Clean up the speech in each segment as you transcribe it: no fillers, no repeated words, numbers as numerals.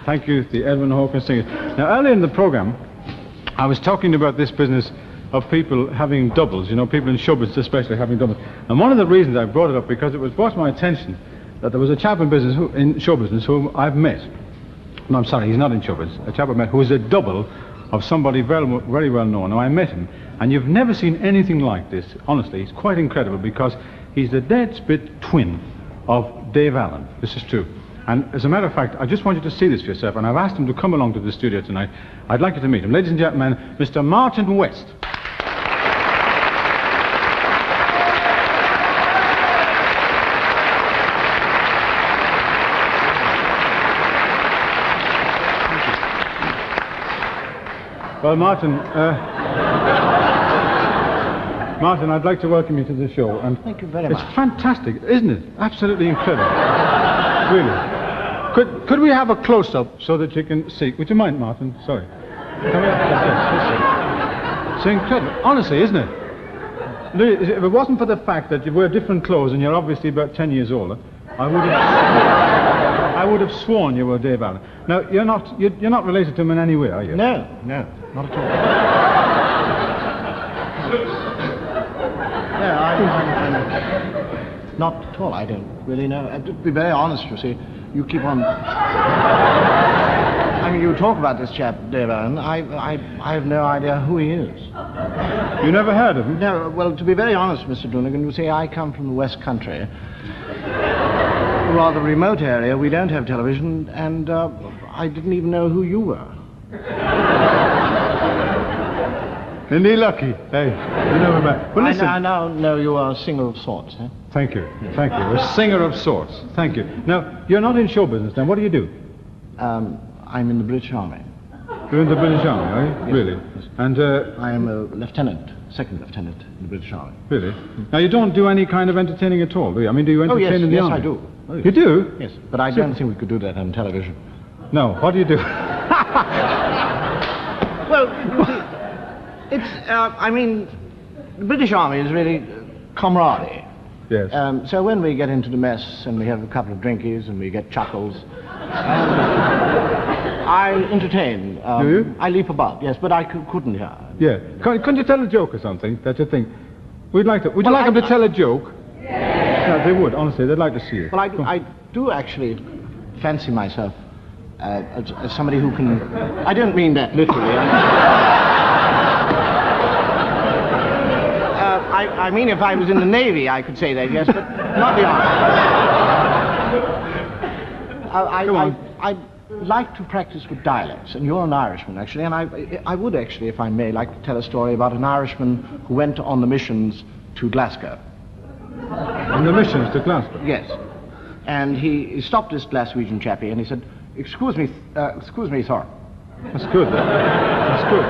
Thank you, the Edwin Hawkins singers. Now, earlier in the program, I was talking about this business of people having doubles, you know, people in show business especially having doubles. And one of the reasons I brought it up, because it was brought to my attention that there was a chap in show business whom I've met. No, I'm sorry, he's not in show business. A chap I've met who is a double of somebody very, very well known. Now, I met him, and you've never seen anything like this. Honestly, it's quite incredible, because he's the dead spit twin of Dave Allen. This is true. And as a matter of fact, I just want you to see this for yourself, and I've asked him to come along to the studio tonight. I'd like you to meet him. Ladies and gentlemen, Mr. Martin West. Well, Martin, Martin, I'd like to welcome you to the show. And thank you very much. It's fantastic, isn't it? Absolutely incredible. Really. Could we have a close-up so that you can see? Would you mind, Martin? Sorry. Come here. Yes. It's incredible. Honestly, isn't it? If it wasn't for the fact that you wear different clothes and you're obviously about 10 years older, I would have sworn you were Dave Allen. Now, you're not related to him in any way, are you? No, not at all. No, I'm not at all. I don't really know. To be very honest, you see, you keep on... I mean, you talk about this chap, Dave Allen. I have no idea who he is. You never heard of him? No, well, to be very honest, Mr. Doonican, you see, I come from the West Country. A rather remote area. We don't have television, and I didn't even know who you were. Isn't he lucky? Hey, you never met. Well, listen. I now know you are a singer of sorts, eh? Thank you. Thank you. A singer of sorts. Thank you. Now, you're not in show business then. What do you do? I'm in the British Army. You're in the British Army, are you? Yes. Really? Yes. And, I am a lieutenant, second lieutenant in the British Army. Really? Now, you don't do any kind of entertaining at all, do you? I mean, do you entertain in the army? Yes, I do. Oh, yes. You do? Yes, but I don't think we could do that on television. No, what do you do? Well, you see, it's, I mean, the British Army is really camaraderie. Yes. So when we get into the mess and we have a couple of drinkies and we get chuckles, I entertain. Do you? I leap about, yes, but I couldn't hear. Yeah. Couldn't you tell a joke or something that you think? Would you like them to tell a joke? Yeah, they would, honestly. They'd like to see it. Well, I do actually fancy myself as somebody who can... I don't mean that literally. I mean, if I was in the Navy, I could say that, yes, but not the Army. I like to practice with dialects, and you're an Irishman, actually, and I would actually, if I may, like to tell a story about an Irishman who went on the missions to Glasgow. On the missions to Glasgow? Yes. And he stopped this Glaswegian chappie, and he said, excuse me, sir. That's good. That's good.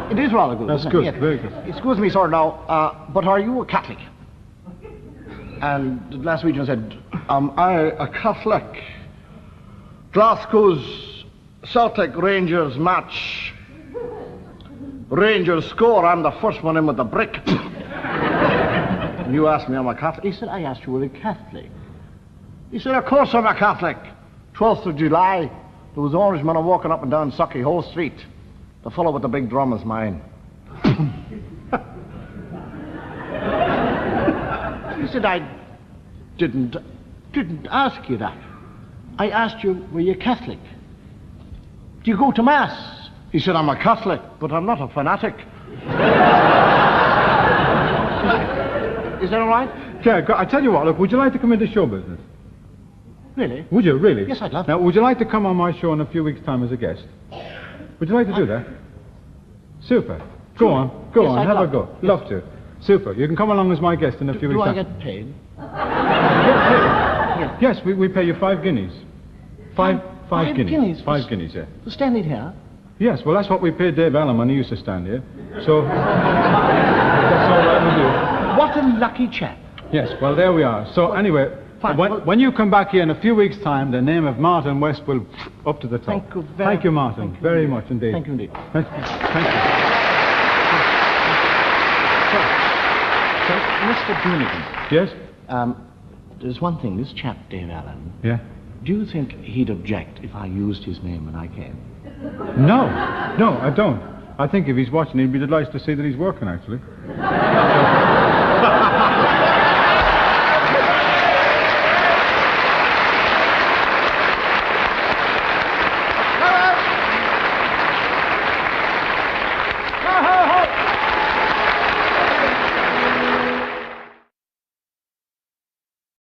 It is rather good. That's good, yes. very good. Excuse me, sir, now, but are you a Catholic? And the Glaswegian said, am I a Catholic? Glasgow's Celtic Rangers match. Rangers score, I'm the first one in with the brick. And you asked me, am I a Catholic? He said, I asked you, were you Catholic? He said, of course I'm a Catholic. 12th of July, there was Orangemen walking up and down Sucky Hole Street. The fellow with the big drum is mine. He said, I didn't ask you that. I asked you, were you Catholic? Do you go to Mass? He said, I'm a Catholic, but I'm not a fanatic. Is that all right? Yeah, I tell you what, look, would you like to come into show business? Really? Would you, really? Yes, I'd love to. Now, would you like to come on my show in a few weeks' time as a guest? Would you like to do that? Super. Go on, have a go. Yes. Love to. Super. You can come along as my guest in a few weeks' time. Do I get paid? Yes, we pay you 5 guineas. Five guineas? 5 guineas, yeah. For standing here? Yes, well, that's what we paid Dave Allen when he used to stand here. So, that's all right with you. What a lucky chap. Yes, well, there we are. So, anyway, when you come back here in a few weeks' time, the name of Martin West will up to the top. Thank you very Thank you, Martin. Thank you very much indeed. Thank you indeed. Thank you. So, Mr. Doonican. Yes? There's one thing, this chap, Dave Allen. Yeah? Do you think he'd object if I used his name when I came? No, I don't. I think if he's watching, he'd be delighted to see that he's working, actually.